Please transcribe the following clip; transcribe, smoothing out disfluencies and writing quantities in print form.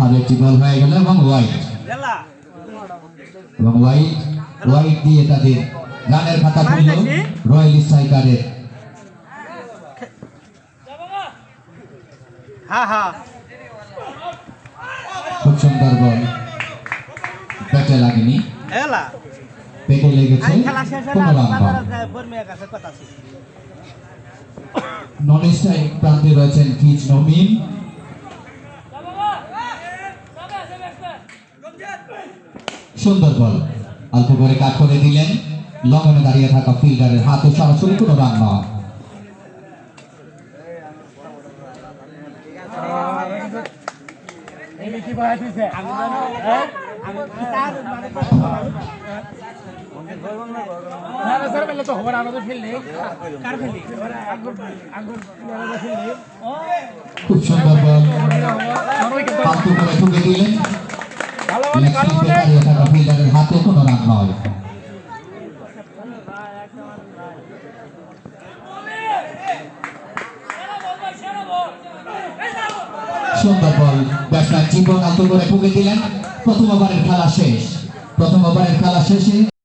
আর একটি বল হয়ে গেল এবং ওয়াইড এবং ওয়াইড দিয়ে তাদের রানের খাতা খুলল রয়্যাল স্ট্রাইকারের। খুব সুন্দর বল, পেটে লাগেনি, পেটে লেগেছে। নন স্ট্রাইক প্রান্তে রয়েছেন কিজ নমিন। সুন্দর বল, অল্প করে কাট করে দিলেন, লঙ্ঘনে দাঁড়িয়ে থাকা ফিল্ডারের হাতে সরাসরি কোনো রান নয়। খুব সুন্দর বল, পাল্টু করে ঠুকে দিলেন, দাঁড়িয়ে থাকা ফিল্ডারের হাতে কোনো রান নয়। সুন্দর বল, ব্যাটসম্যান জীবন আলতো করে ঠুকে দিলেন। প্রথম ওভারের খেলা শেষ।